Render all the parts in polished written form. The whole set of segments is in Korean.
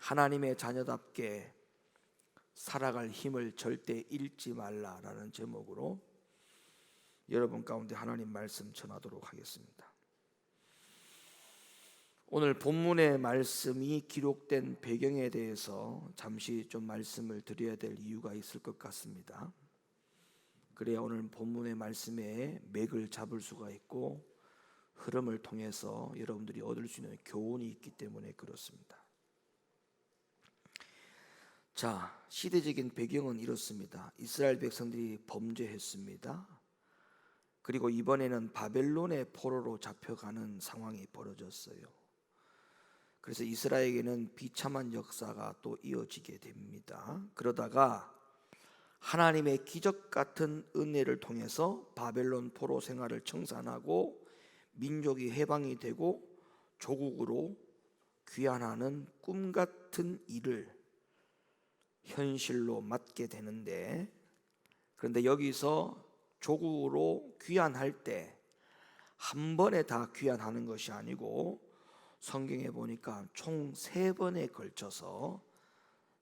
하나님의 자녀답게 살아갈 힘을 절대 잃지 말라라는 제목으로 여러분 가운데 하나님 말씀 전하도록 하겠습니다. 오늘 본문의 말씀이 기록된 배경에 대해서 잠시 좀 말씀을 드려야 될 이유가 있을 것 같습니다. 그래야 오늘 본문의 말씀에 맥을 잡을 수가 있고 흐름을 통해서 여러분들이 얻을 수 있는 교훈이 있기 때문에 그렇습니다. 자, 시대적인 배경은 이렇습니다. 이스라엘 백성들이 범죄했습니다. 그리고 이번에는 바벨론의 포로로 잡혀가는 상황이 벌어졌어요. 그래서 이스라엘에게는 비참한 역사가 또 이어지게 됩니다. 그러다가 하나님의 기적 같은 은혜를 통해서 바벨론 포로 생활을 청산하고 민족이 해방이 되고 조국으로 귀환하는 꿈 같은 일을 현실로 맞게 되는데, 그런데 여기서 조국으로 귀환할 때 한 번에 다 귀환하는 것이 아니고 성경에 보니까 총 3번에 걸쳐서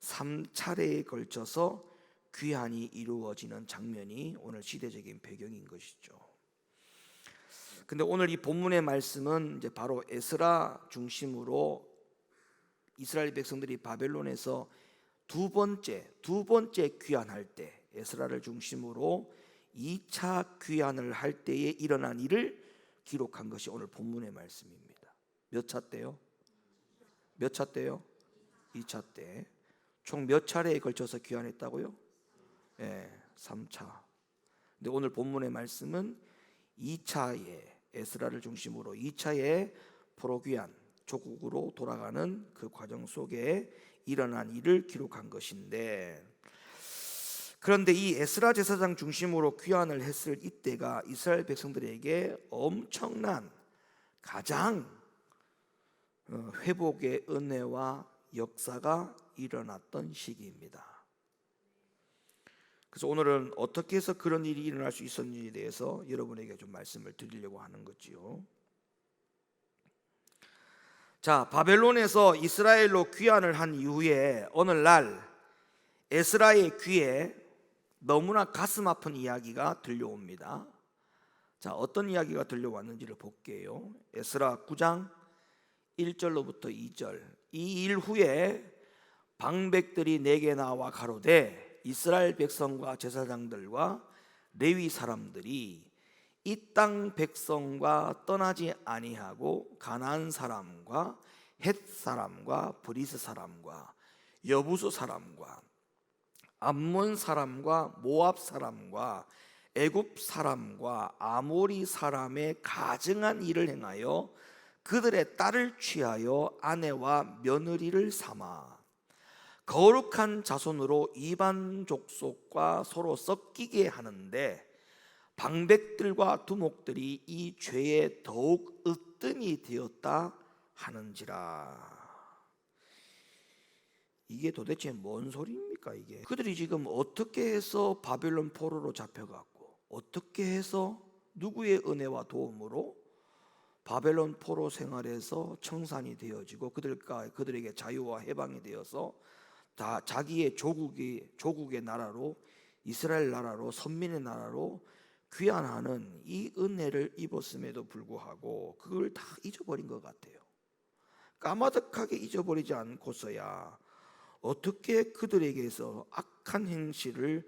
3차례에 걸쳐서 귀환이 이루어지는 장면이 오늘 시대적인 배경인 것이죠. 근데 오늘 이 본문의 말씀은 이제 바로 에스라 중심으로 이스라엘 백성들이 바벨론에서 두 번째 귀환할 때, 에스라를 중심으로 2차 귀환을 할 때에 일어난 일을 기록한 것이 오늘 본문의 말씀입니다. 몇 차 때요? 몇 차 때요? 2차 때. 총 몇 차례에 걸쳐서 귀환했다고요? 네, 3차. 근데 오늘 본문의 말씀은 2차에 에스라를 중심으로 2차에 포로 귀환, 조국으로 돌아가는 그 과정 속에 일어난 일을 기록한 것인데, 그런데 이 에스라 제사장 중심으로 귀환을 했을 이때가 이스라엘 백성들에게 엄청난 가장 회복의 은혜와 역사가 일어났던 시기입니다. 그래서 오늘은 어떻게 해서 그런 일이 일어날 수 있었는지에 대해서 여러분에게 좀 말씀을 드리려고 하는 거지요. 자, 바벨론에서 이스라엘로 귀환을 한 이후에 어느 날 에스라의 귀에 너무나 가슴 아픈 이야기가 들려옵니다. 자, 어떤 이야기가 들려왔는지를 볼게요. 에스라 9장 1절로부터 2절. 이 일 후에 방백들이 내게 나와 가로되 이스라엘 백성과 제사장들과 레위 사람들이 이 땅 백성과 떠나지 아니하고 가나안 사람과 헷 사람과 브리스 사람과 여부수 사람과 암몬 사람과 모압 사람과 애굽 사람과 아모리 사람의 가증한 일을 행하여 그들의 딸을 취하여 아내와 며느리를 삼아 거룩한 자손으로 이방 족속과 서로 섞이게 하는데 방백들과 두목들이 이 죄에 더욱 으뜸이 되었다 하는지라. 이게 도대체 뭔 소리입니까? 이게 그들이 지금 어떻게 해서 바벨론 포로로 잡혀갔고 어떻게 해서 누구의 은혜와 도움으로 바벨론 포로 생활에서 청산이 되어지고 그들에게 자유와 해방이 되어서 다 자기의 조국의 나라로, 이스라엘 나라로, 선민의 나라로 귀환하는 이 은혜를 입었음에도 불구하고 그걸 다 잊어버린 것 같아요. 까마득하게 잊어버리지 않고서야 어떻게 그들에게서 악한 행실을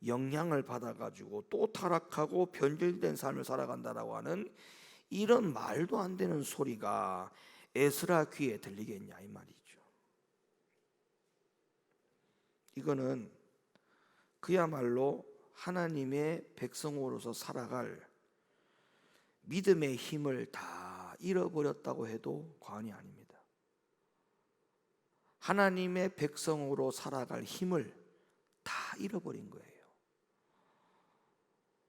영향을 받아가지고 또 타락하고 변절된 삶을 살아간다라고 하는 이런 말도 안 되는 소리가 에스라 귀에 들리겠냐 이 말이죠. 이거는 그야말로 하나님의 백성으로서 살아갈 믿음의 힘을 다 잃어버렸다고 해도 과언이 아닙니다. 하나님의 백성으로 살아갈 힘을 다 잃어버린 거예요.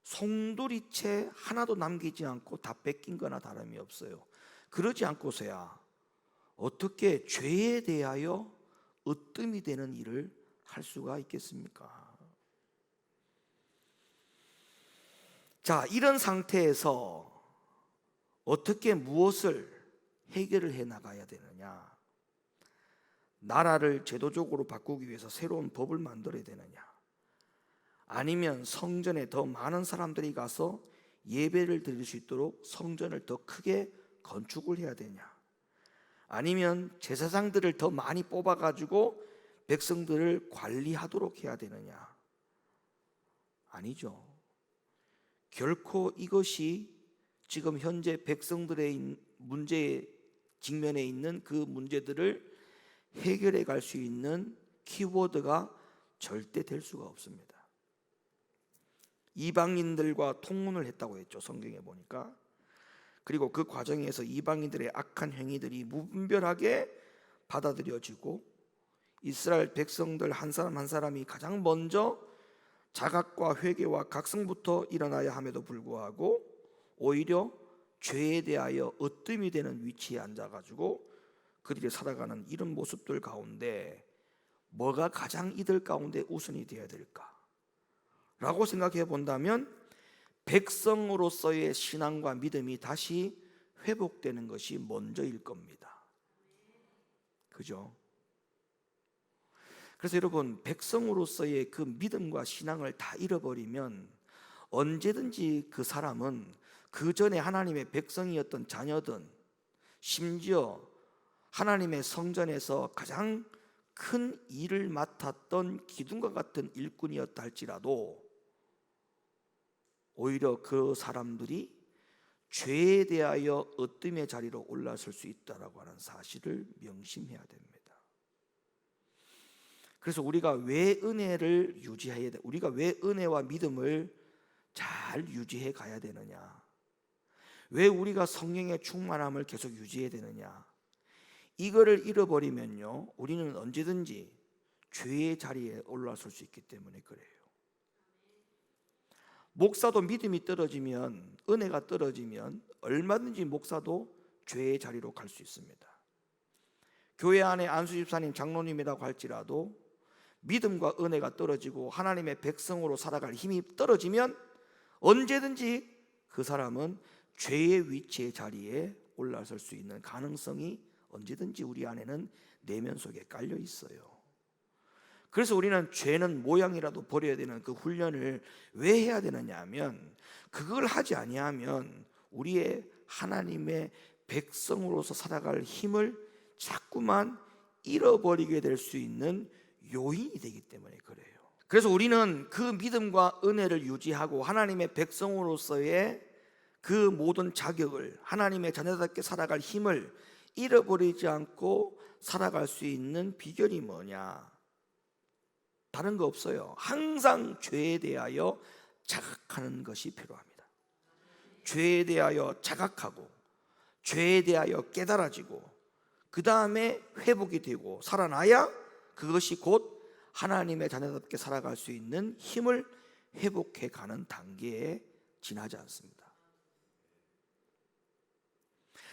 송두리째 하나도 남기지 않고 다 뺏긴 거나 다름이 없어요. 그러지 않고서야 어떻게 죄에 대하여 으뜸이 되는 일을 할 수가 있겠습니까? 자, 이런 상태에서 어떻게 무엇을 해결을 해 나가야 되느냐? 나라를 제도적으로 바꾸기 위해서 새로운 법을 만들어야 되느냐? 아니면 성전에 더 많은 사람들이 가서 예배를 드릴 수 있도록 성전을 더 크게 건축을 해야 되냐? 아니면 제사장들을 더 많이 뽑아가지고 백성들을 관리하도록 해야 되느냐? 아니죠. 결코 이것이 지금 현재 백성들의 문제에 직면해 있는 그 문제들을 해결해 갈 수 있는 키워드가 절대 될 수가 없습니다. 이방인들과 통혼을 했다고 했죠, 성경에 보니까. 그리고 그 과정에서 이방인들의 악한 행위들이 무분별하게 받아들여지고 이스라엘 백성들 한 사람 한 사람이 가장 먼저 자각과 회개와 각성부터 일어나야 함에도 불구하고 오히려 죄에 대하여 으뜸이 되는 위치에 앉아가지고 그들이 살아가는 이런 모습들 가운데 뭐가 가장 이들 가운데 우선이 되어야 될까? 라고 생각해 본다면 백성으로서의 신앙과 믿음이 다시 회복되는 것이 먼저일 겁니다. 그죠? 그래서 여러분, 백성으로서의 그 믿음과 신앙을 다 잃어버리면 언제든지 그 사람은 그 전에 하나님의 백성이었던 자녀든 심지어 하나님의 성전에서 가장 큰 일을 맡았던 기둥과 같은 일꾼이었다 할지라도 오히려 그 사람들이 죄에 대하여 으뜸의 자리로 올라설 수 있다라고 하는 사실을 명심해야 됩니다. 그래서 우리가 왜 은혜를 유지해야 돼? 우리가 왜 은혜와 믿음을 잘 유지해 가야 되느냐? 왜 우리가 성령의 충만함을 계속 유지해야 되느냐? 이거를 잃어버리면요, 우리는 언제든지 죄의 자리에 올라설 수 있기 때문에 그래요. 목사도 믿음이 떨어지면, 은혜가 떨어지면 얼마든지 목사도 죄의 자리로 갈 수 있습니다. 교회 안에 안수집사님, 장로님이라고 할지라도 믿음과 은혜가 떨어지고 하나님의 백성으로 살아갈 힘이 떨어지면 언제든지 그 사람은 죄의 위치의 자리에 올라설 수 있는 가능성이 언제든지 우리 안에는 내면 속에 깔려 있어요. 그래서 우리는 죄는 모양이라도 버려야 되는 그 훈련을 왜 해야 되느냐 하면, 그걸 하지 아니하면 우리의 하나님의 백성으로서 살아갈 힘을 자꾸만 잃어버리게 될 수 있는 요인이 되기 때문에 그래요. 그래서 우리는 그 믿음과 은혜를 유지하고 하나님의 백성으로서의 그 모든 자격을, 하나님의 자녀답게 살아갈 힘을 잃어버리지 않고 살아갈 수 있는 비결이 뭐냐? 다른 거 없어요. 항상 죄에 대하여 자각하는 것이 필요합니다. 죄에 대하여 자각하고 죄에 대하여 깨달아지고 그 다음에 회복이 되고 살아나야 그것이 곧 하나님의 자녀답게 살아갈 수 있는 힘을 회복해 가는 단계에 지나지 않습니다.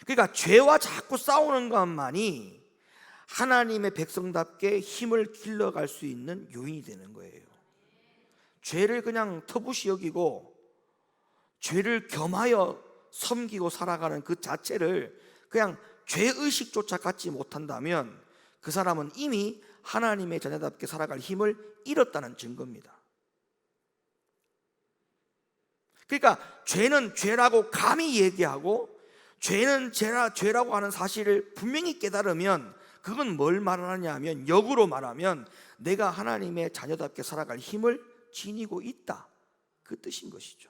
그러니까 죄와 자꾸 싸우는 것만이 하나님의 백성답게 힘을 길러갈 수 있는 요인이 되는 거예요. 죄를 그냥 터부시 여기고 죄를 겸하여 섬기고 살아가는 그 자체를 그냥 죄의식조차 갖지 못한다면 그 사람은 이미 하나님의 자녀답게 살아갈 힘을 잃었다는 증거입니다. 그러니까 죄는 죄라고 감히 얘기하고 죄는 죄라고 하는 사실을 분명히 깨달으면 그건 뭘 말하느냐 하면, 역으로 말하면 내가 하나님의 자녀답게 살아갈 힘을 지니고 있다, 그 뜻인 것이죠.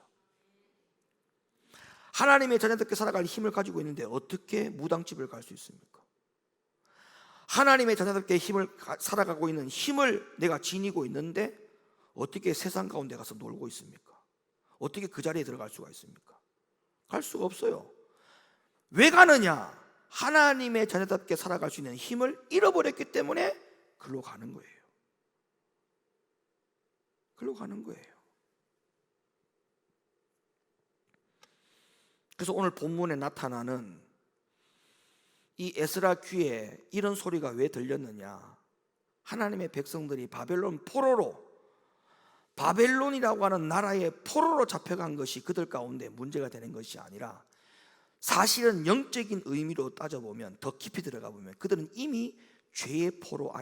하나님의 자녀답게 살아갈 힘을 가지고 있는데 어떻게 무당집을 갈 수 있습니까? 하나님의 자녀답게 살아가고 있는 힘을 내가 지니고 있는데 어떻게 세상 가운데 가서 놀고 있습니까? 어떻게 그 자리에 들어갈 수가 있습니까? 갈 수가 없어요. 왜 가느냐? 하나님의 자녀답게 살아갈 수 있는 힘을 잃어버렸기 때문에 글로 가는 거예요. 글로 가는 거예요. 그래서 오늘 본문에 나타나는 이 에스라 귀에 이런 소리가 왜 들렸느냐? 하나님의 백성들이 바벨론 포로로, 바벨론이라고 하는 나라의 포로로 잡혀간 것이 그들 가운데 문제가 되는 것이 아니라, 사실은 영적인 의미로 따져보면, 더 깊이 들어가 보면 그들은 이미 죄의 포로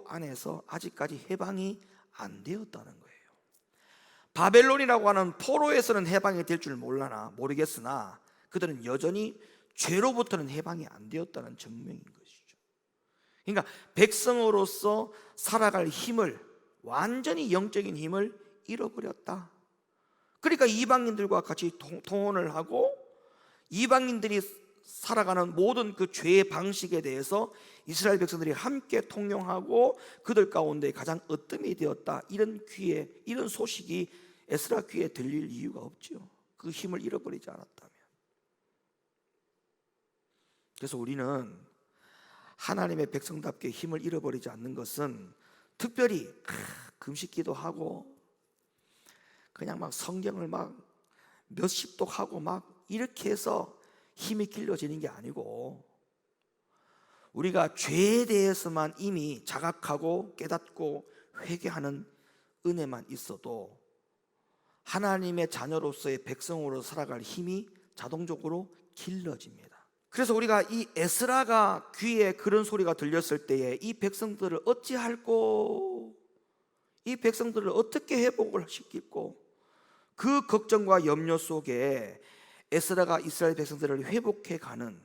안에서 아직까지 해방이 안 되었다는 거예요. 바벨론이라고 하는 포로에서는 해방이 될 줄 모르겠으나 그들은 여전히 죄로부터는 해방이 안 되었다는 증명인 것이죠. 그러니까 백성으로서 살아갈 힘을, 완전히 영적인 힘을 잃어버렸다. 그러니까 이방인들과 같이 통혼을 하고 이방인들이 살아가는 모든 그 죄의 방식에 대해서 이스라엘 백성들이 함께 통용하고 그들 가운데 가장 으뜸이 되었다. 이런 소식이 에스라 귀에 들릴 이유가 없죠. 그 힘을 잃어버리지 않았다면. 그래서 우리는 하나님의 백성답게 힘을 잃어버리지 않는 것은 특별히 금식 기도하고 그냥 막 성경을 막 몇십 독하고 막 이렇게 해서 힘이 길러지는 게 아니고, 우리가 죄에 대해서만 이미 자각하고 깨닫고 회개하는 은혜만 있어도 하나님의 자녀로서의 백성으로 살아갈 힘이 자동적으로 길러집니다. 그래서 우리가 이 에스라가 귀에 그런 소리가 들렸을 때에 이 백성들을 어찌할꼬, 이 백성들을 어떻게 회복을 시킬꼬, 그 걱정과 염려 속에 에스라가 이스라엘 백성들을 회복해가는,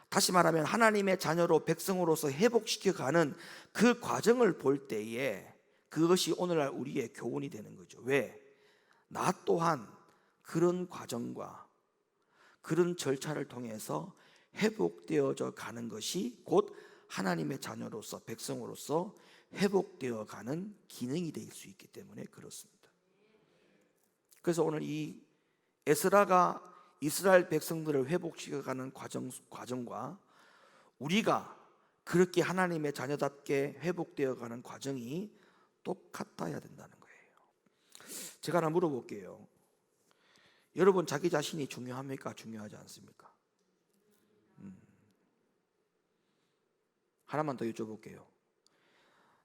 다시 말하면 하나님의 자녀로 백성으로서 회복시켜가는 그 과정을 볼 때에 그것이 오늘날 우리의 교훈이 되는 거죠. 왜? 나 또한 그런 과정과 그런 절차를 통해서 회복되어져 가는 것이 곧 하나님의 자녀로서 백성으로서 회복되어 가는 기능이 될 수 있기 때문에 그렇습니다. 그래서 오늘 이 에스라가 이스라엘 백성들을 회복시켜가는 과정과 우리가 그렇게 하나님의 자녀답게 회복되어가는 과정이 똑같아야 된다는 거예요. 제가 하나 물어볼게요. 여러분 자기 자신이 중요합니까? 중요하지 않습니까? 하나만 더 여쭤볼게요.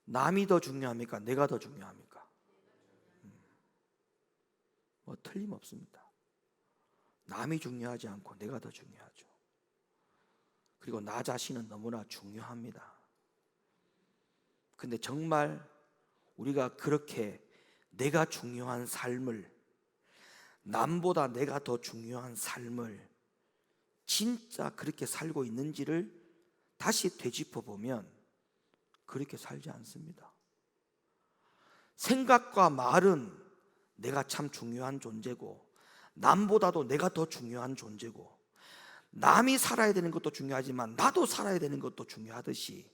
남이 더 중요합니까? 내가 더 중요합니까? 뭐 틀림없습니다. 남이 중요하지 않고 내가 더 중요하죠. 그리고 나 자신은 너무나 중요합니다. 근데 정말 우리가 그렇게 내가 중요한 삶을, 남보다 내가 더 중요한 삶을 진짜 그렇게 살고 있는지를 다시 되짚어보면 그렇게 살지 않습니다. 생각과 말은 내가 참 중요한 존재고, 남보다도 내가 더 중요한 존재고, 남이 살아야 되는 것도 중요하지만 나도 살아야 되는 것도 중요하듯이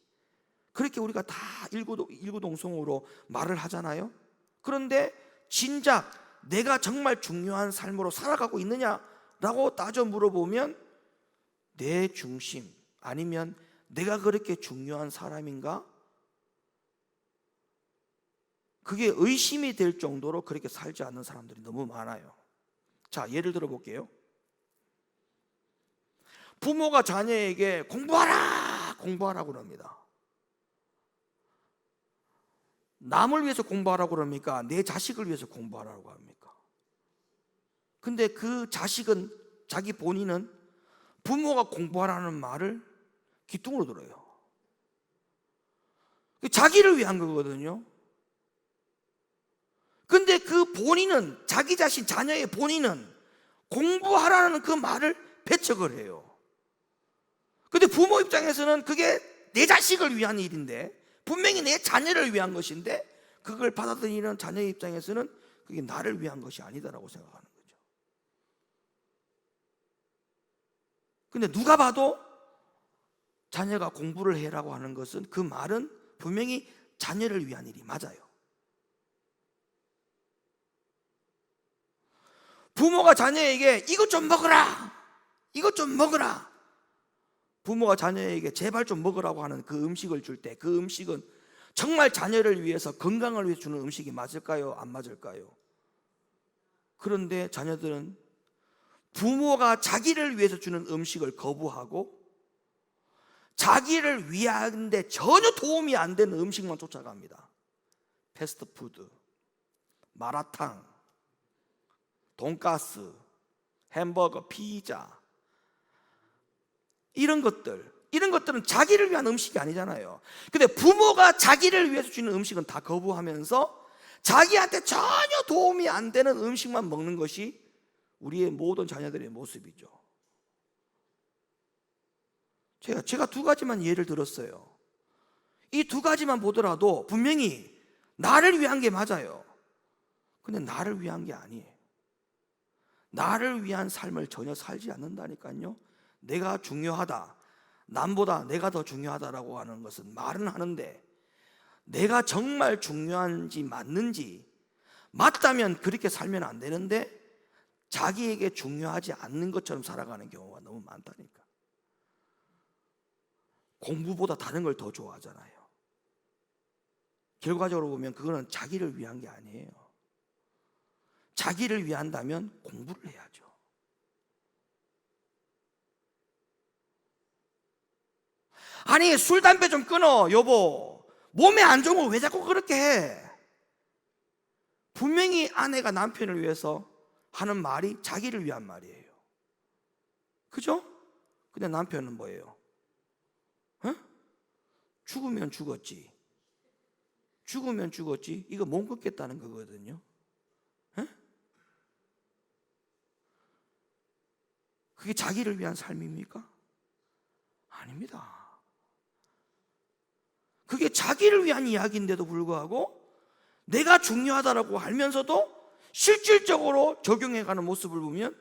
그렇게 우리가 다 일구동성으로 말을 하잖아요. 그런데 진작 내가 정말 중요한 삶으로 살아가고 있느냐라고 따져 물어보면 내 중심, 아니면 내가 그렇게 중요한 사람인가? 그게 의심이 될 정도로 그렇게 살지 않는 사람들이 너무 많아요. 자, 예를 들어 볼게요. 부모가 자녀에게 공부하라고 그럽니다. 남을 위해서 공부하라고 그럽니까? 내 자식을 위해서 공부하라고 합니까? 근데 그 자식은, 자기 본인은 부모가 공부하라는 말을 귀뚱으로 들어요. 자기를 위한 거거든요. 근데 그 본인은, 자기 자신, 자녀의 본인은 공부하라는 그 말을 배척을 해요. 근데 부모 입장에서는 그게 내 자식을 위한 일인데, 분명히 내 자녀를 위한 것인데, 그걸 받아들이는 자녀의 입장에서는 그게 나를 위한 것이 아니다라고 생각하는 거죠. 근데 누가 봐도 자녀가 공부를 해라고 하는 것은, 그 말은 분명히 자녀를 위한 일이 맞아요. 부모가 자녀에게 이것 좀 먹어라, 이것 좀 먹어라, 부모가 자녀에게 제발 좀 먹으라고 하는 그 음식을 줄 때, 그 음식은 정말 자녀를 위해서, 건강을 위해서 주는 음식이 맞을까요? 안 맞을까요? 그런데 자녀들은 부모가 자기를 위해서 주는 음식을 거부하고 자기를 위하는데 전혀 도움이 안 되는 음식만 쫓아갑니다. 패스트푸드, 마라탕, 돈가스, 햄버거, 피자, 이런 것들, 이런 것들은 자기를 위한 음식이 아니잖아요. 근데 부모가 자기를 위해서 주는 음식은 다 거부하면서 자기한테 전혀 도움이 안 되는 음식만 먹는 것이 우리의 모든 자녀들의 모습이죠. 제가 두 가지만 예를 들었어요. 이 두 가지만 보더라도 분명히 나를 위한 게 맞아요. 근데 나를 위한 게 아니에요. 나를 위한 삶을 전혀 살지 않는다니까요. 내가 중요하다, 남보다 내가 더 중요하다라고 하는 것은 말은 하는데 내가 정말 중요한지 맞는지, 맞다면 그렇게 살면 안 되는데 자기에게 중요하지 않는 것처럼 살아가는 경우가 너무 많다니까. 공부보다 다른 걸 더 좋아하잖아요. 결과적으로 보면 그거는 자기를 위한 게 아니에요. 자기를 위한다면 공부를 해야죠. 아니, 술, 담배 좀 끊어, 여보. 몸에 안 좋은 걸 왜 자꾸 그렇게 해? 분명히 아내가 남편을 위해서 하는 말이 자기를 위한 말이에요. 그죠? 근데 남편은 뭐예요? 죽으면 죽었지. 죽으면 죽었지. 이거 못 걷겠다는 거거든요. 그게 자기를 위한 삶입니까? 아닙니다. 그게 자기를 위한 이야기인데도 불구하고 내가 중요하다라고 알면서도 실질적으로 적용해가는 모습을 보면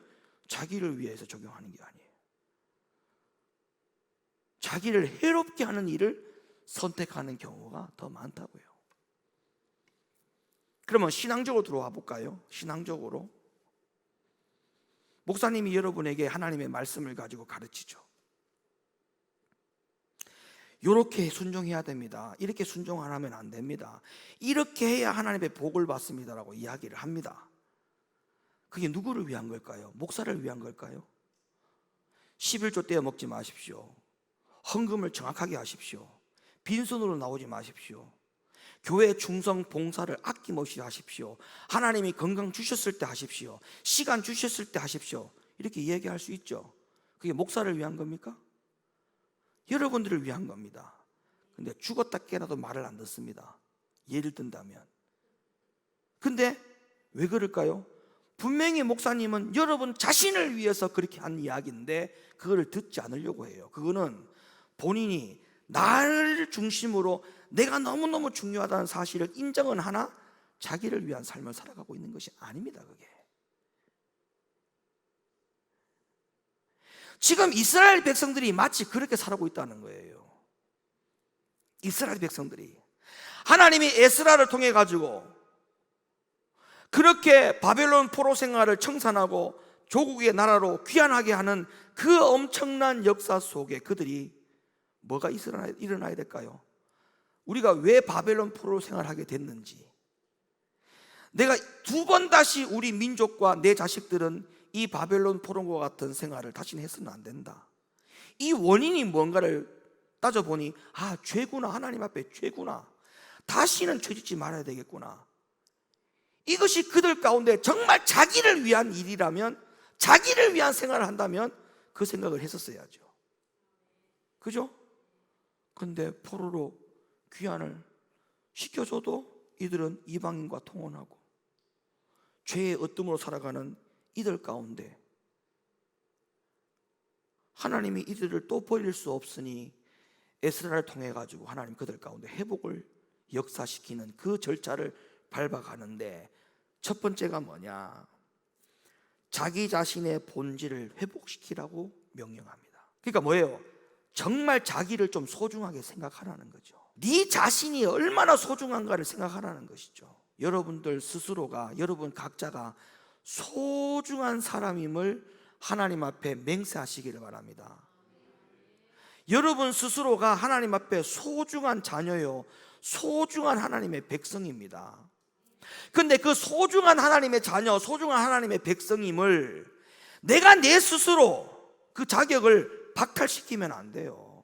자기를 위해서 적용하는 게 아니에요. 자기를 해롭게 하는 일을 선택하는 경우가 더 많다고요. 그러면 신앙적으로 들어와 볼까요? 신앙적으로 목사님이 여러분에게 하나님의 말씀을 가지고 가르치죠. 이렇게 순종해야 됩니다. 이렇게 순종 안 하면 안 됩니다. 이렇게 해야 하나님의 복을 받습니다라고 이야기를 합니다. 그게 누구를 위한 걸까요? 목사를 위한 걸까요? 11조 떼어 먹지 마십시오. 헌금을 정확하게 하십시오. 빈손으로 나오지 마십시오. 교회 충성 봉사를 아낌없이 하십시오. 하나님이 건강 주셨을 때 하십시오. 시간 주셨을 때 하십시오. 이렇게 얘기할 수 있죠. 그게 목사를 위한 겁니까? 여러분들을 위한 겁니다. 근데 죽었다 깨나도 말을 안 듣습니다. 예를 든다면. 근데 왜 그럴까요? 분명히 목사님은 여러분 자신을 위해서 그렇게 한 이야기인데 그거를 듣지 않으려고 해요. 그거는 본인이 나를 중심으로 내가 너무너무 중요하다는 사실을 인정은 하나 자기를 위한 삶을 살아가고 있는 것이 아닙니다. 그게 지금 이스라엘 백성들이 마치 그렇게 살아가고 있다는 거예요. 이스라엘 백성들이 하나님이 에스라를 통해 가지고 그렇게 바벨론 포로 생활을 청산하고 조국의 나라로 귀환하게 하는 그 엄청난 역사 속에 그들이 뭐가 일어나야 될까요? 우리가 왜 바벨론 포로 생활하게 됐는지, 내가 두 번 다시 우리 민족과 내 자식들은 이 바벨론 포로와 같은 생활을 다시는 해서는 안 된다. 이 원인이 뭔가를 따져보니 죄구나. 하나님 앞에 죄구나. 다시는 죄짓지 말아야 되겠구나. 이것이 그들 가운데 정말 자기를 위한 일이라면, 자기를 위한 생활을 한다면 그 생각을 했었어야죠. 그죠? 근데 포로로 귀환을 시켜줘도 이들은 이방인과 통혼하고 죄의 어둠으로 살아가는 이들 가운데 하나님이 이들을 또 버릴 수 없으니 에스라를 통해 가지고 하나님 그들 가운데 회복을 역사시키는 그 절차를 밟아가는데 첫 번째가 뭐냐? 자기 자신의 본질을 회복시키라고 명령합니다. 그러니까 뭐예요? 정말 자기를 좀 소중하게 생각하라는 거죠. 네 자신이 얼마나 소중한가를 생각하라는 것이죠. 여러분들 스스로가, 여러분 각자가 소중한 사람임을 하나님 앞에 맹세하시기를 바랍니다. 여러분 스스로가 하나님 앞에 소중한 자녀요, 소중한 하나님의 백성입니다. 근데 그 소중한 하나님의 자녀, 소중한 하나님의 백성임을 내가 내 스스로 그 자격을 박탈시키면 안 돼요.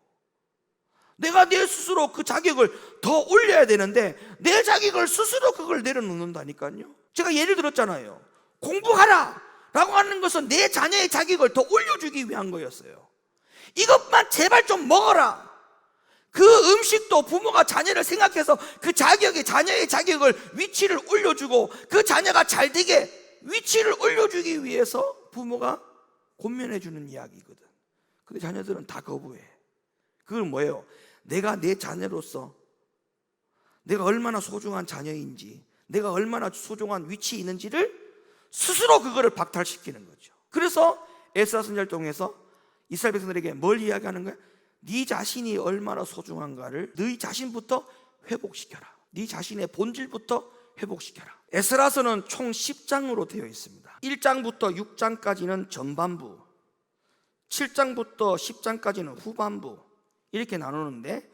내가 내 스스로 그 자격을 더 올려야 되는데 내 자격을 스스로 그걸 내려놓는다니까요. 제가 예를 들었잖아요. 공부하라 라고 하는 것은 내 자녀의 자격을 더 올려주기 위한 거였어요. 이것만 제발 좀 먹어라. 그 음식도 부모가 자녀를 생각해서 그 자녀의 자격을 위치를 올려주고 그 자녀가 잘 되게 위치를 올려주기 위해서 부모가 권면해주는 이야기거든. 근데 자녀들은 다 거부해. 그건 뭐예요? 내가 내 자녀로서 내가 얼마나 소중한 자녀인지, 내가 얼마나 소중한 위치에 있는지를 스스로 그거를 박탈시키는 거죠. 그래서 에스라 선지자를 통해서 이스라엘 백성들에게 뭘 이야기하는 거야? 네 자신이 얼마나 소중한가를 네 자신부터 회복시켜라. 네 자신의 본질부터 회복시켜라. 에스라서는 총 10장으로 되어 있습니다. 1장부터 6장까지는 전반부, 7장부터 10장까지는 후반부, 이렇게 나누는데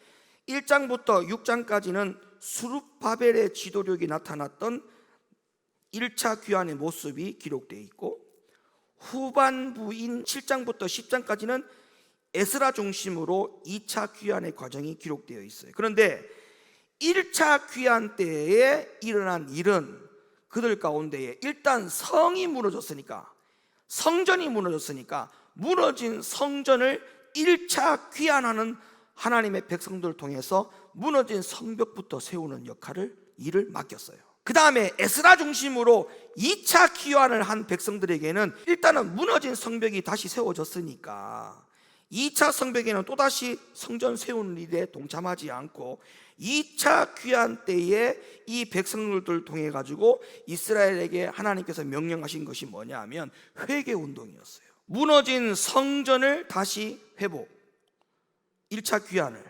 1장부터 6장까지는 스룹바벨의 지도력이 나타났던 1차 귀환의 모습이 기록되어 있고, 후반부인 7장부터 10장까지는 에스라 중심으로 2차 귀환의 과정이 기록되어 있어요. 그런데 1차 귀환 때에 일어난 일은 그들 가운데에 일단 성이 무너졌으니까, 성전이 무너졌으니까 무너진 성전을 1차 귀환하는 하나님의 백성들을 통해서 무너진 성벽부터 세우는 일을 맡겼어요. 그 다음에 에스라 중심으로 2차 귀환을 한 백성들에게는 일단은 무너진 성벽이 다시 세워졌으니까 2차 성벽에는 또다시 성전 세우는 일에 동참하지 않고 2차 귀환 때에 이 백성들을 통해 가지고 이스라엘에게 하나님께서 명령하신 것이 뭐냐 하면 회개 운동이었어요. 무너진 성전을 다시 회복, 1차 귀환을.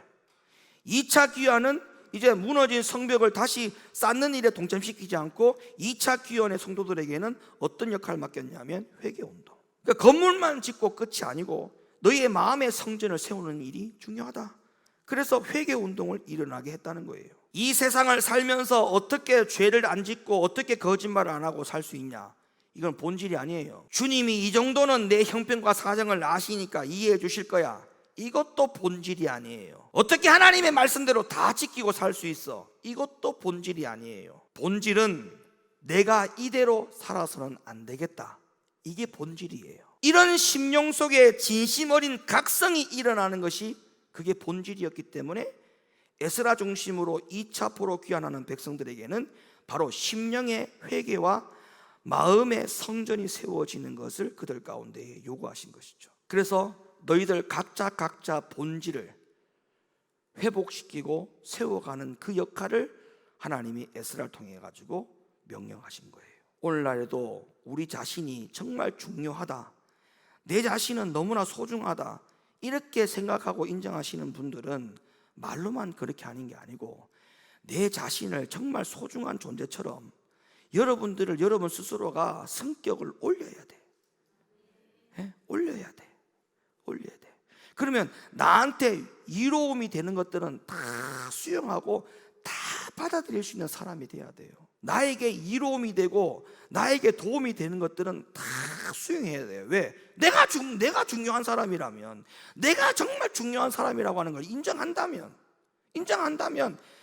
2차 귀환은 이제 무너진 성벽을 다시 쌓는 일에 동참시키지 않고 2차 귀환의 성도들에게는 어떤 역할을 맡겼냐면 회개 운동. 그러니까 건물만 짓고 끝이 아니고 너희의 마음의 성전을 세우는 일이 중요하다. 그래서 회개 운동을 일어나게 했다는 거예요. 이 세상을 살면서 어떻게 죄를 안 짓고 어떻게 거짓말을 안 하고 살 수 있냐? 이건 본질이 아니에요. 주님이 이 정도는 내 형편과 사정을 아시니까 이해해 주실 거야. 이것도 본질이 아니에요. 어떻게 하나님의 말씀대로 다 지키고 살 수 있어? 이것도 본질이 아니에요. 본질은 내가 이대로 살아서는 안 되겠다. 이게 본질이에요. 이런 심령 속에 진심 어린 각성이 일어나는 것이 그게 본질이었기 때문에 에스라 중심으로 2차 포로 귀환하는 백성들에게는 바로 심령의 회개와 마음의 성전이 세워지는 것을 그들 가운데 요구하신 것이죠. 그래서 너희들 각자 본질을 회복시키고 세워가는 그 역할을 하나님이 에스라를 통해 가지고 명령하신 거예요. 오늘날에도 우리 자신이 정말 중요하다, 내 자신은 너무나 소중하다, 이렇게 생각하고 인정하시는 분들은 말로만 그렇게 하는 게 아니고 내 자신을 정말 소중한 존재처럼 여러분 스스로가 성격을 올려야 돼. 올려야 돼. 그러면 나한테 이로움이 되는 것들은 다 수용하고 다 받아들일 수 있는 사람이 돼야 돼요. 나에게 이로움이 되고 나에게 도움이 되는 것들은 다 수용해야 돼요. 왜? 내가 중요한 사람이라면, 내가 정말 중요한 사람이라고 하는 걸 인정한다면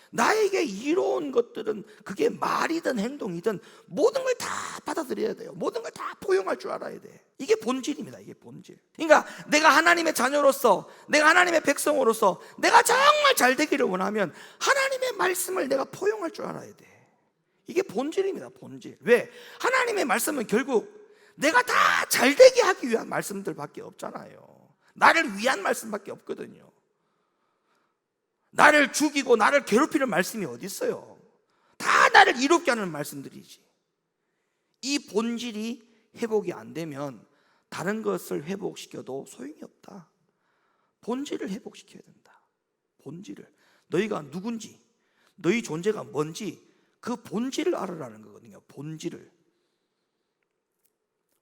나에게 이로운 것들은 그게 말이든 행동이든 모든 걸 다 받아들여야 돼요. 모든 걸 다 포용할 줄 알아야 돼. 이게 본질입니다. 이게 본질. 그러니까 내가 하나님의 자녀로서, 내가 하나님의 백성으로서 내가 정말 잘 되기를 원하면 하나님의 말씀을 내가 포용할 줄 알아야 돼. 이게 본질입니다. 본질. 왜? 하나님의 말씀은 결국 내가 다 잘 되게 하기 위한 말씀들밖에 없잖아요. 나를 위한 말씀밖에 없거든요. 나를 죽이고 나를 괴롭히는 말씀이 어디 있어요? 다 나를 이롭게 하는 말씀들이지. 이 본질이 회복이 안 되면 다른 것을 회복시켜도 소용이 없다. 본질을 회복시켜야 된다. 본질을. 너희가 누군지, 너희 존재가 뭔지 그 본질을 알아라는 거거든요. 본질을.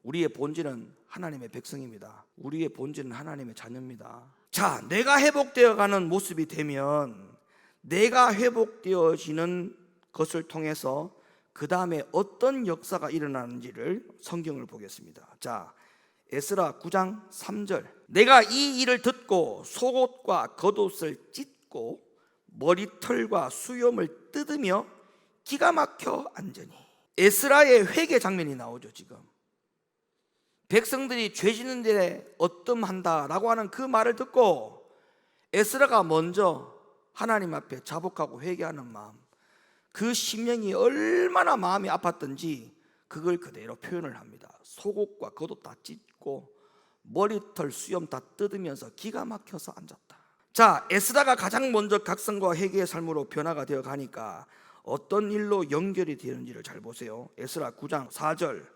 우리의 본질은 하나님의 백성입니다. 우리의 본질은 하나님의 자녀입니다. 자, 내가 회복되어가는 모습이 되면 내가 회복되어지는 것을 통해서 그 다음에 어떤 역사가 일어나는지를 성경을 보겠습니다. 자, 에스라 9장 3절. 내가 이 일을 듣고 속옷과 겉옷을 찢고 머리털과 수염을 뜯으며 기가 막혀 앉으니. 에스라의 회개 장면이 나오죠. 지금 백성들이 죄 짓는 데에 어뜸한다라고 하는 그 말을 듣고 에스라가 먼저 하나님 앞에 자복하고 회개하는 마음, 그 심령이 얼마나 마음이 아팠던지 그걸 그대로 표현을 합니다. 속옷과 겉옷 다 찢고 머리털 수염 다 뜯으면서 기가 막혀서 앉았다. 자, 에스라가 가장 먼저 각성과 회개의 삶으로 변화가 되어 가니까 어떤 일로 연결이 되는지를 잘 보세요. 에스라 9장 4절.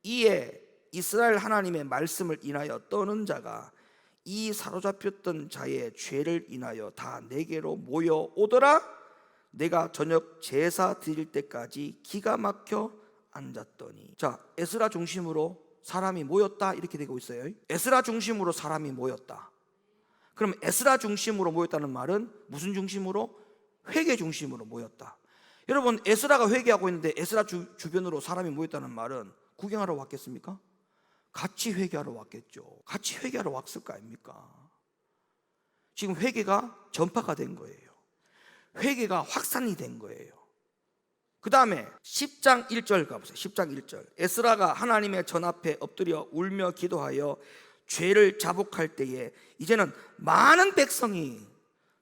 이에 이스라엘 하나님의 말씀을 인하여 떠는 자가 이 사로잡혔던 자의 죄를 인하여 다 내게로 모여오더라. 내가 저녁 제사 드릴 때까지 기가 막혀 앉았더니. 자, 에스라 중심으로 사람이 모였다 이렇게 되고 있어요. 에스라 중심으로 사람이 모였다. 그럼 에스라 중심으로 모였다는 말은 무슨 중심으로? 회개 중심으로 모였다. 여러분, 에스라가 회개하고 있는데 에스라 주변으로 사람이 모였다는 말은 구경하러 왔겠습니까? 같이 회개하러 왔겠죠. 같이 회개하러 왔을 거 아닙니까? 지금 회개가 전파가 된 거예요. 회개가 확산이 된 거예요. 그 다음에 10장 1절 가보세요. 10장 1절. 에스라가 하나님의 전 앞에 엎드려 울며 기도하여 죄를 자복할 때에 이제는 많은 백성이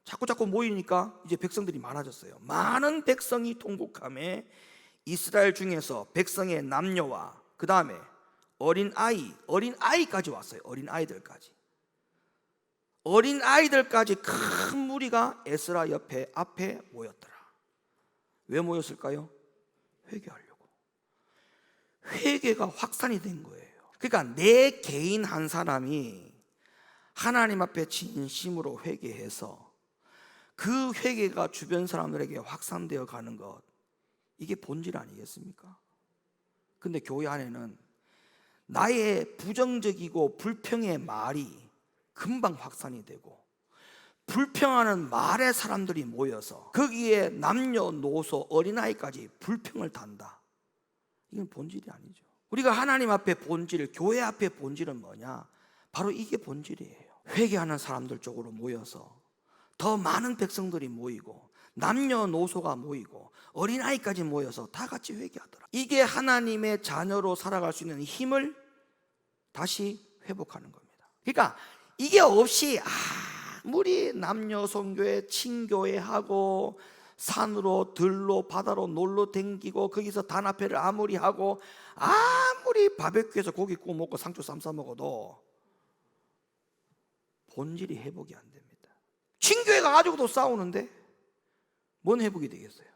자꾸 모이니까 이제 백성들이 많아졌어요. 많은 백성이 통곡하며 이스라엘 중에서 백성의 남녀와 그 다음에 어린아이까지 왔어요. 어린아이들까지 큰 무리가 에스라 앞에 모였더라. 왜 모였을까요? 회개하려고. 회개가 확산이 된 거예요. 그러니까 내 개인 한 사람이 하나님 앞에 진심으로 회개해서 그 회개가 주변 사람들에게 확산되어 가는 것, 이게 본질 아니겠습니까? 근데 교회 안에는 나의 부정적이고 불평의 말이 금방 확산이 되고 불평하는 말에 사람들이 모여서 거기에 남녀노소 어린아이까지 불평을 단다. 이건 본질이 아니죠. 우리가 하나님 앞에 본질, 교회 앞에 본질은 뭐냐? 바로 이게 본질이에요. 회개하는 사람들 쪽으로 모여서 더 많은 백성들이 모이고 남녀노소가 모이고 어린아이까지 모여서 다 같이 회개하더라. 이게 하나님의 자녀로 살아갈 수 있는 힘을 다시 회복하는 겁니다. 그러니까 이게 없이 아무리 남녀 선교회 친교회하고 산으로 들로 바다로 놀러 댕기고 거기서 단합회를 아무리 하고 아무리 바베큐에서 고기 구워 먹고 상추 쌈 싸 먹어도 본질이 회복이 안 됩니다. 친교회 가가지고도 싸우는데 뭔 회복이 되겠어요?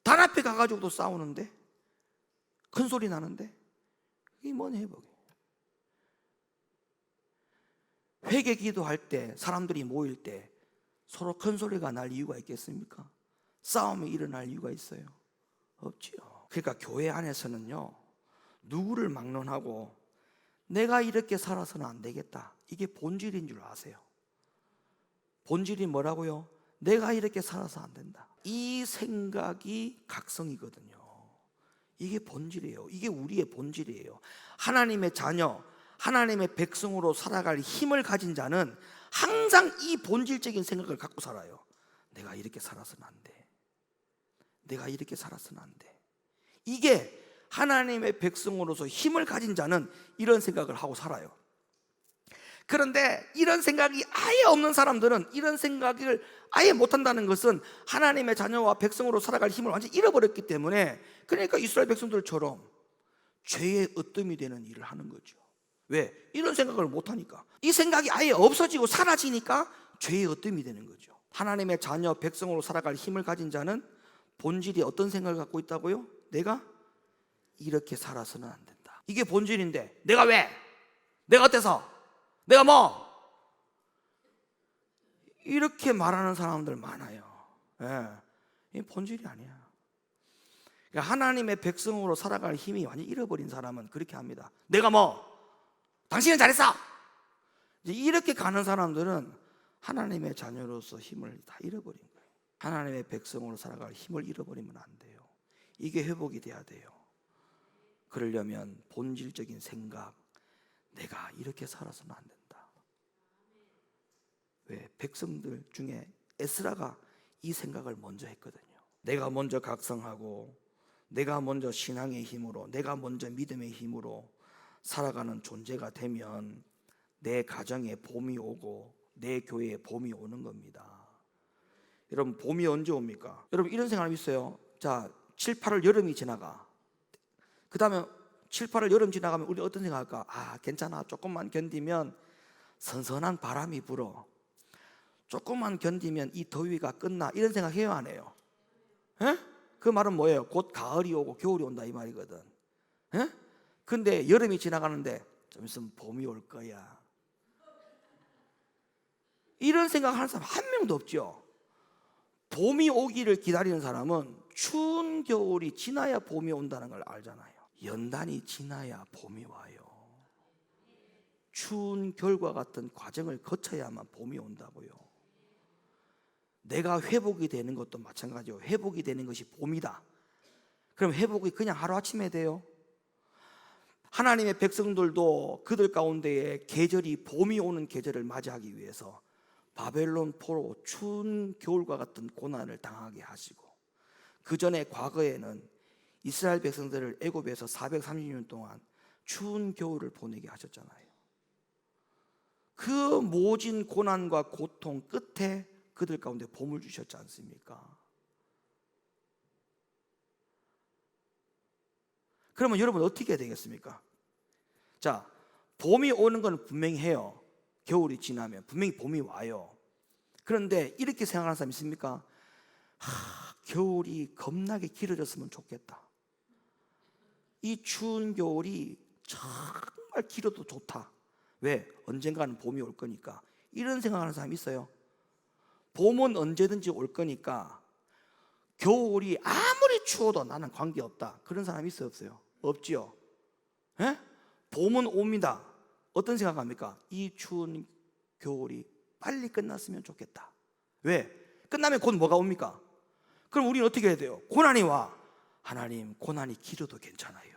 단합회 가가지고도 싸우는데 큰 소리 나는데 이게 뭔 회복이에요? 회개 기도할 때 사람들이 모일 때 서로 큰 소리가 날 이유가 있겠습니까? 싸움이 일어날 이유가 있어요? 없지요. 그러니까 교회 안에서는요, 누구를 막론하고 내가 이렇게 살아서는 안 되겠다, 이게 본질인 줄 아세요. 본질이 뭐라고요? 내가 이렇게 살아서 안 된다, 이 생각이 각성이거든요. 이게 본질이에요. 이게 우리의 본질이에요. 하나님의 자녀, 하나님의 백성으로 살아갈 힘을 가진 자는 항상 이 본질적인 생각을 갖고 살아요. 내가 이렇게 살아서는 안 돼, 내가 이렇게 살아서는 안 돼. 이게 하나님의 백성으로서 힘을 가진 자는 이런 생각을 하고 살아요. 그런데 이런 생각이 아예 없는 사람들은 이런 생각을 아예 못한다는 것은 하나님의 자녀와 백성으로 살아갈 힘을 완전히 잃어버렸기 때문에, 그러니까 이스라엘 백성들처럼 죄의 으뜸이 되는 일을 하는 거죠. 왜? 이런 생각을 못하니까. 이 생각이 아예 없어지고 사라지니까 죄의 으뜸이 되는 거죠. 하나님의 자녀 백성으로 살아갈 힘을 가진 자는 본질이 어떤 생각을 갖고 있다고요? 내가 이렇게 살아서는 안 된다. 이게 본질인데 내가 왜? 내가 어때서? 내가 뭐? 이렇게 말하는 사람들 많아요. 이게 본질이 아니야. 그러니까 하나님의 백성으로 살아갈 힘이 완전히 잃어버린 사람은 그렇게 합니다. 내가 뭐? 당신은 잘했어! 이렇게 가는 사람들은 하나님의 자녀로서 힘을 다 잃어버린 거예요. 하나님의 백성으로 살아갈 힘을 잃어버리면 안 돼요. 이게 회복이 돼야 돼요. 그러려면 본질적인 생각, 내가 이렇게 살아서는 안 된다. 왜? 백성들 중에 에스라가 이 생각을 먼저 했거든요. 내가 먼저 각성하고 내가 먼저 신앙의 힘으로, 내가 먼저 믿음의 힘으로 살아가는 존재가 되면 내 가정에 봄이 오고 내 교회에 봄이 오는 겁니다. 여러분, 봄이 언제 옵니까? 여러분, 이런 생각 있어요. 자, 7, 8월 여름이 지나가. 그 다음에 7, 8월 여름 지나가면 우리 어떤 생각할까? 아, 괜찮아, 조금만 견디면 선선한 바람이 불어, 조금만 견디면 이 더위가 끝나, 이런 생각 해요, 안 해요? 에? 그 말은 뭐예요? 곧 가을이 오고 겨울이 온다, 이 말이거든. 에? 근데 여름이 지나가는데 좀 있으면 봄이 올 거야, 이런 생각하는 사람 한 명도 없죠. 봄이 오기를 기다리는 사람은 추운 겨울이 지나야 봄이 온다는 걸 알잖아요. 연단이 지나야 봄이 와요. 추운 겨울과 같은 과정을 거쳐야만 봄이 온다고요. 내가 회복이 되는 것도 마찬가지요. 회복이 되는 것이 봄이다. 그럼 회복이 그냥 하루아침에 돼요? 하나님의 백성들도 그들 가운데에 계절이 봄이 오는 계절을 맞이하기 위해서 바벨론 포로 추운 겨울과 같은 고난을 당하게 하시고, 그 전에 과거에는 이스라엘 백성들을 애굽에서 430년 동안 추운 겨울을 보내게 하셨잖아요. 그 모진 고난과 고통 끝에 그들 가운데 봄을 주셨지 않습니까? 그러면 여러분 어떻게 해야 되겠습니까? 자, 봄이 오는 건 분명히 해요. 겨울이 지나면 분명히 봄이 와요. 그런데 이렇게 생각하는 사람 있습니까? 겨울이 겁나게 길어졌으면 좋겠다. 이 추운 겨울이 정말 길어도 좋다. 왜? 언젠가는 봄이 올 거니까. 이런 생각하는 사람이 있어요. 봄은 언제든지 올 거니까 겨울이 아무리 추워도 나는 관계없다, 그런 사람이 있어요, 없어요? 없지요. 에? 봄은 옵니다. 어떤 생각합니까? 이 추운 겨울이 빨리 끝났으면 좋겠다. 왜? 끝나면 곧 뭐가 옵니까? 그럼 우리는 어떻게 해야 돼요? 고난이 와. 하나님, 고난이 길어도 괜찮아요.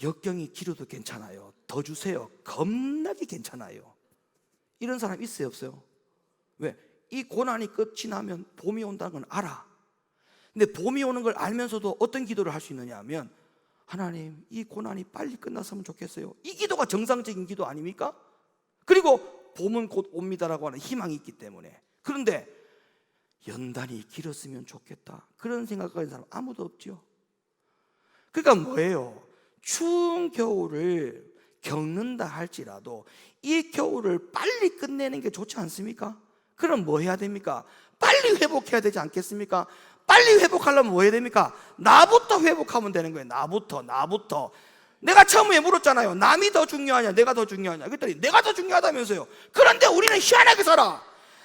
역경이 길어도 괜찮아요. 더 주세요. 겁나게 괜찮아요. 이런 사람 있어요, 없어요? 왜? 이 고난이 끝이 나면 봄이 온다는 건 알아. 근데 봄이 오는 걸 알면서도 어떤 기도를 할 수 있느냐 하면, 하나님, 이 고난이 빨리 끝났으면 좋겠어요. 이 기도가 정상적인 기도 아닙니까? 그리고 봄은 곧 옵니다라고 하는 희망이 있기 때문에. 그런데 연단이 길었으면 좋겠다, 그런 생각하는 사람 아무도 없죠. 그러니까 뭐예요? 추운 겨울을 겪는다 할지라도 이 겨울을 빨리 끝내는 게 좋지 않습니까? 그럼 뭐 해야 됩니까? 빨리 회복해야 되지 않겠습니까? 빨리 회복하려면 뭐 해야 됩니까? 나부터 회복하면 되는 거예요. 나부터. 내가 처음에 물었잖아요. 남이 더 중요하냐, 내가 더 중요하냐. 그랬더니 내가 더 중요하다면서요. 그런데 우리는 희한하게 살아.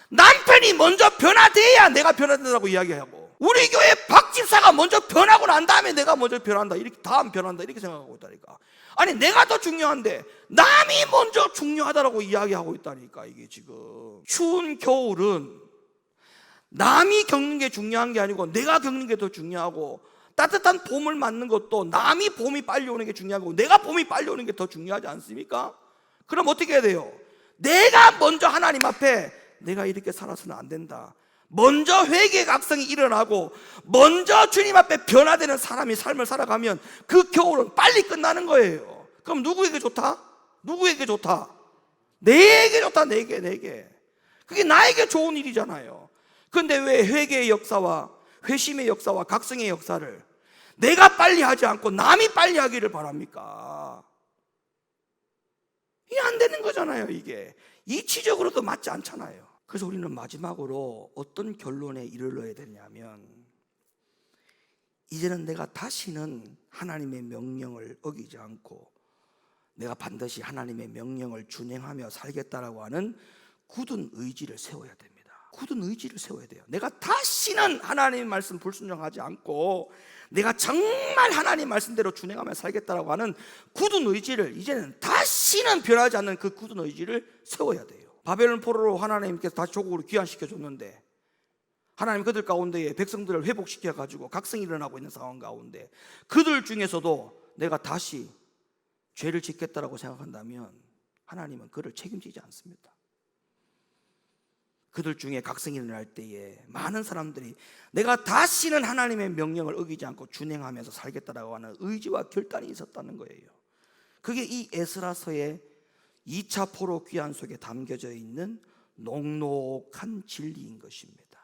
남편이 먼저 변화돼야 내가 변화된다고 이야기하고, 우리 교회 박 집사가 먼저 변하고 난 다음에 내가 먼저 변한다, 이렇게 다음 변한다, 이렇게 생각하고 있다니까. 아니, 내가 더 중요한데 남이 먼저 중요하다라고 이야기하고 있다니까. 이게 지금 추운 겨울은 남이 겪는 게 중요한 게 아니고 내가 겪는 게 더 중요하고, 따뜻한 봄을 맞는 것도 남이 봄이 빨리 오는 게 중요하고 내가 봄이 빨리 오는 게 더 중요하지 않습니까? 그럼 어떻게 해야 돼요? 내가 먼저 하나님 앞에 내가 이렇게 살아서는 안 된다, 먼저 회개의 각성이 일어나고 먼저 주님 앞에 변화되는 사람이 삶을 살아가면 그 겨울은 빨리 끝나는 거예요. 그럼 누구에게 좋다? 누구에게 좋다? 내게 좋다. 내게. 그게 나에게 좋은 일이잖아요. 그런데 왜 회개의 역사와 회심의 역사와 각성의 역사를 내가 빨리 하지 않고 남이 빨리 하기를 바랍니까? 이게 안 되는 거잖아요. 이게 이치적으로도 맞지 않잖아요. 그래서 우리는 마지막으로 어떤 결론에 이르러야 되냐면, 이제는 내가 다시는 하나님의 명령을 어기지 않고 내가 반드시 하나님의 명령을 준행하며 살겠다라고 하는 굳은 의지를 세워야 됩니다. 굳은 의지를 세워야 돼요. 내가 다시는 하나님의 말씀 불순종하지 않고 내가 정말 하나님 말씀대로 준행하며 살겠다라고 하는 굳은 의지를, 이제는 다시는 변하지 않는 그 굳은 의지를 세워야 돼요. 바벨론 포로로 하나님께서 다시 조국으로 귀환시켜줬는데, 하나님 그들 가운데에 백성들을 회복시켜가지고 각성이 일어나고 있는 상황 가운데 그들 중에서도 내가 다시 죄를 짓겠다라고 생각한다면 하나님은 그를 책임지지 않습니다. 그들 중에 각성이 일어날 때에 많은 사람들이 내가 다시는 하나님의 명령을 어기지 않고 준행하면서 살겠다라고 하는 의지와 결단이 있었다는 거예요. 그게 이 에스라서의 2차 포로 귀환 속에 담겨져 있는 녹록한 진리인 것입니다.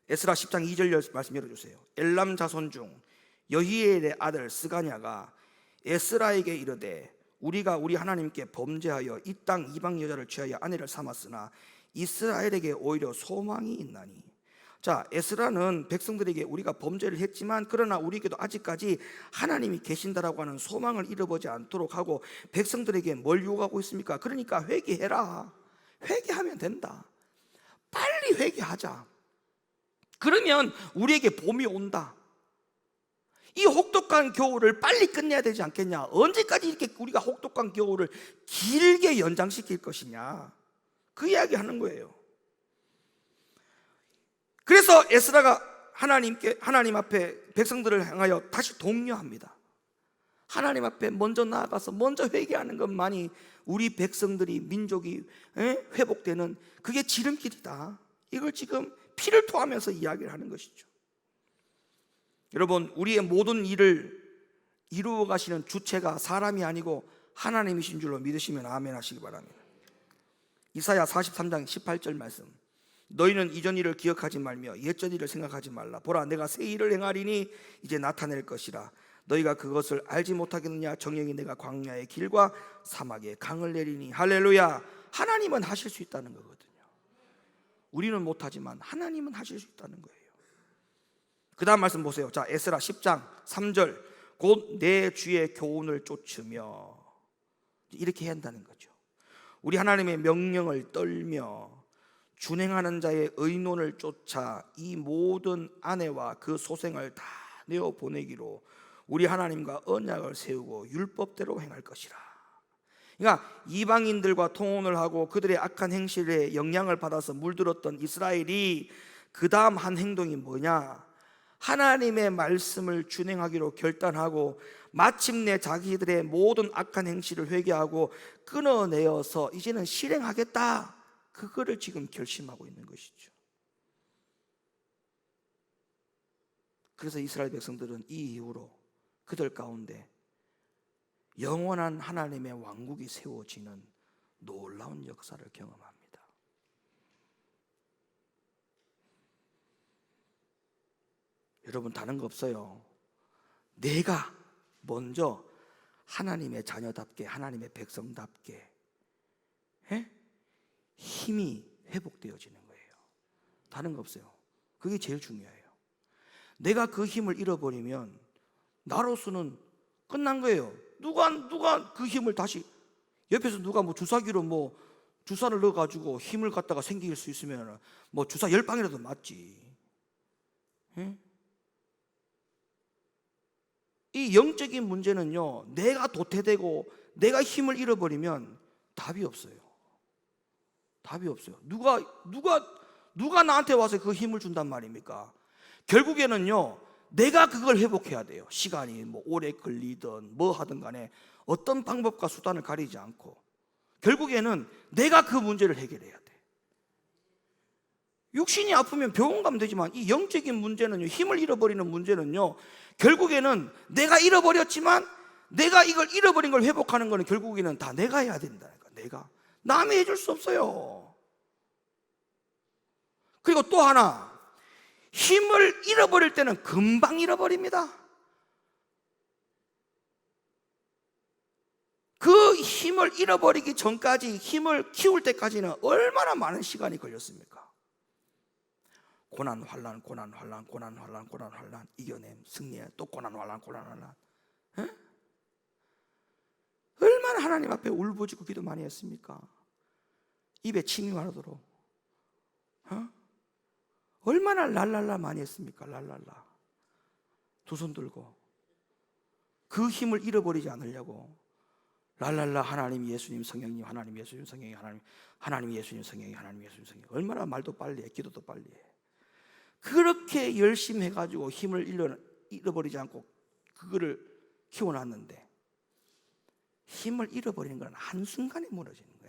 에스라 10장 2절 말씀 열어주세요. 엘람 자손 중 여히엘의 아들 스가냐가 에스라에게 이르되 우리가 우리 하나님께 범죄하여 이 땅 이방 여자를 취하여 아내를 삼았으나 이스라엘에게 오히려 소망이 있나니. 자, 에스라는 백성들에게 우리가 범죄를 했지만 그러나 우리에게도 아직까지 하나님이 계신다라고 하는 소망을 잃어보지 않도록 하고 백성들에게 뭘 요구하고 있습니까? 그러니까 회개해라. 회개하면 된다. 빨리 회개하자. 그러면 우리에게 봄이 온다. 이 혹독한 겨울을 빨리 끝내야 되지 않겠냐? 언제까지 이렇게 우리가 혹독한 겨울을 길게 연장시킬 것이냐? 그 이야기 하는 거예요. 그래서 에스라가 하나님 앞에 백성들을 향하여 다시 독려합니다. 하나님 앞에 먼저 나아가서 먼저 회개하는 것만이 우리 백성들이 민족이 회복되는 그게 지름길이다. 이걸 지금 피를 토하면서 이야기를 하는 것이죠. 여러분, 우리의 모든 일을 이루어 가시는 주체가 사람이 아니고 하나님이신 줄로 믿으시면 아멘 하시기 바랍니다. 이사야 43장 18절 말씀. 너희는 이전 일을 기억하지 말며 옛전 일을 생각하지 말라. 보라, 내가 새 일을 행하리니 이제 나타낼 것이라. 너희가 그것을 알지 못하겠느냐? 정령이 내가 광야의 길과 사막에 강을 내리니. 할렐루야. 하나님은 하실 수 있다는 거거든요. 우리는 못하지만 하나님은 하실 수 있다는 거예요. 그 다음 말씀 보세요. 자, 에스라 10장 3절. 곧 내 주의 교훈을 쫓으며, 이렇게 해야 한다는 거죠. 우리 하나님의 명령을 떨며 준행하는 자의 의논을 쫓아 이 모든 아내와 그 소생을 다 내어 보내기로 우리 하나님과 언약을 세우고 율법대로 행할 것이라. 그러니까 이방인들과 통혼을 하고 그들의 악한 행실에 영향을 받아서 물들었던 이스라엘이 그 다음 한 행동이 뭐냐? 하나님의 말씀을 준행하기로 결단하고 마침내 자기들의 모든 악한 행실을 회개하고 끊어내어서 이제는 실행하겠다. 그거를 지금 결심하고 있는 것이죠. 그래서 이스라엘 백성들은 이 이후로 그들 가운데 영원한 하나님의 왕국이 세워지는 놀라운 역사를 경험합니다. 여러분, 다른 거 없어요. 내가 먼저 하나님의 자녀답게, 하나님의 백성답게 힘이 회복되어지는 거예요. 다른 거 없어요. 그게 제일 중요해요. 내가 그 힘을 잃어버리면 나로서는 끝난 거예요. 누가 그 힘을 다시, 옆에서 누가 뭐 주사기로 주사를 넣어가지고 힘을 갖다가 생길 수 있으면 주사 10방이라도 맞지. 이 영적인 문제는요, 내가 도태되고 내가 힘을 잃어버리면 답이 없어요. 답이 없어요. 누가 나한테 와서 그 힘을 준단 말입니까? 결국에는요, 내가 그걸 회복해야 돼요. 시간이 오래 걸리든 뭐 하든 간에 어떤 방법과 수단을 가리지 않고 결국에는 내가 그 문제를 해결해야 돼. 육신이 아프면 병원 가면 되지만 이 영적인 문제는요, 힘을 잃어버리는 문제는요, 결국에는 내가 잃어버렸지만 내가 이걸 잃어버린 걸 회복하는 거는 결국에는 다 내가 해야 된다니까. 내가 남이 해줄 수 없어요. 그리고 또 하나, 힘을 잃어버릴 때는 금방 잃어버립니다. 그 힘을 잃어버리기 전까지, 힘을 키울 때까지는 얼마나 많은 시간이 걸렸습니까? 고난, 환난, 고난, 환난, 고난, 환난, 고난, 환난, 이겨냄, 승리해, 또 고난, 환난, 고난, 환난. 얼마나 하나님 앞에 울부짖고 기도 많이 했습니까? 입에 침이 마르도록. 얼마나 랄랄라 많이 했습니까? 랄랄라. 두 손 들고 그 힘을 잃어버리지 않으려고 랄랄라, 하나님, 예수님, 성령님, 하나님, 예수님, 성령님, 하나님, 예수님, 성령님, 하나님, 예수님, 성령. 얼마나 말도 빨리 해, 기도도 빨리 해. 그렇게 열심히 해가지고 힘을 잃어버리지 않고 그거를 키워놨는데, 힘을 잃어버리는 건 한순간에 무너지는 거예요.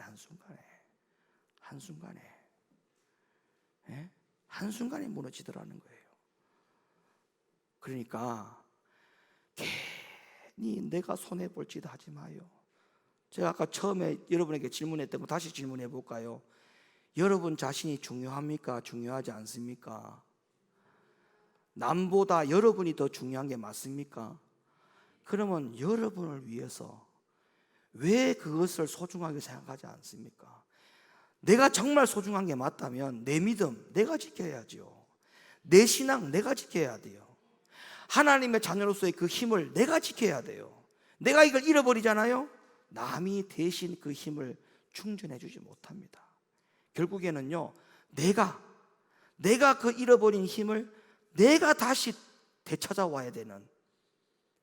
한순간에 무너지더라는 거예요. 그러니까 내가 손해볼지도 하지 마요. 제가 아까 처음에 여러분에게 질문했던 거 다시 질문해 볼까요? 여러분 자신이 중요합니까? 중요하지 않습니까? 남보다 여러분이 더 중요한 게 맞습니까? 그러면 여러분을 위해서 왜 그것을 소중하게 생각하지 않습니까? 내가 정말 소중한 게 맞다면 내 믿음 내가 지켜야죠. 내 신앙 내가 지켜야 돼요. 하나님의 자녀로서의 그 힘을 내가 지켜야 돼요. 내가 이걸 잃어버리잖아요. 남이 대신 그 힘을 충전해 주지 못합니다. 결국에는요, 내가 그 잃어버린 힘을 내가 다시 되찾아와야 되는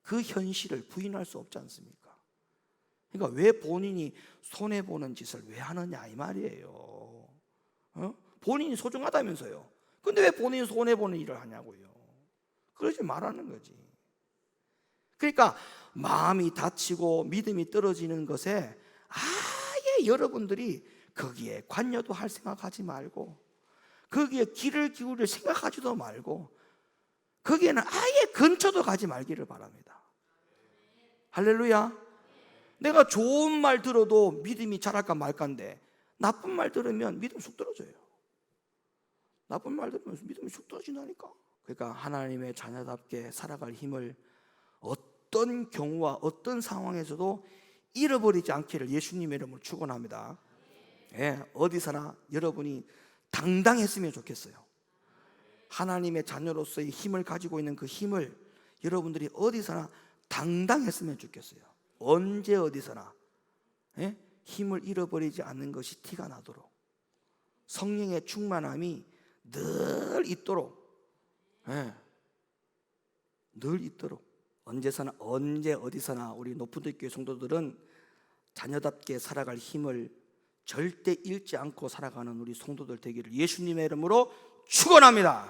그 현실을 부인할 수 없지 않습니까? 그러니까 왜 본인이 손해보는 짓을 왜 하느냐 이 말이에요. 본인이 소중하다면서요. 근데 왜 본인이 손해보는 일을 하냐고요. 그러지 말라는 거지. 그러니까 마음이 다치고 믿음이 떨어지는 것에 아예 여러분들이 거기에 관여도 할 생각하지 말고, 거기에 귀를 기울일 생각하지도 말고, 거기에는 아예 근처도 가지 말기를 바랍니다. 할렐루야. 내가 좋은 말 들어도 믿음이 자랄까 말까인데 나쁜 말 들으면 믿음 쑥 떨어져요. 나쁜 말 들으면 믿음이 쑥 떨어진다니까. 그러니까 하나님의 자녀답게 살아갈 힘을 어떤 경우와 어떤 상황에서도 잃어버리지 않기를 예수님의 이름으로 축원합니다. 어디서나 여러분이 당당했으면 좋겠어요. 하나님의 자녀로서의 힘을 가지고 있는 그 힘을 여러분들이 어디서나 당당했으면 좋겠어요. 언제 어디서나 힘을 잃어버리지 않는 것이 티가 나도록 성령의 충만함이 늘 있도록, 늘 있도록, 언제 어디서나 우리 높은들 교회 성도들은 자녀답게 살아갈 힘을 절대 잃지 않고 살아가는 우리 성도들 되기를 예수님의 이름으로 축원합니다.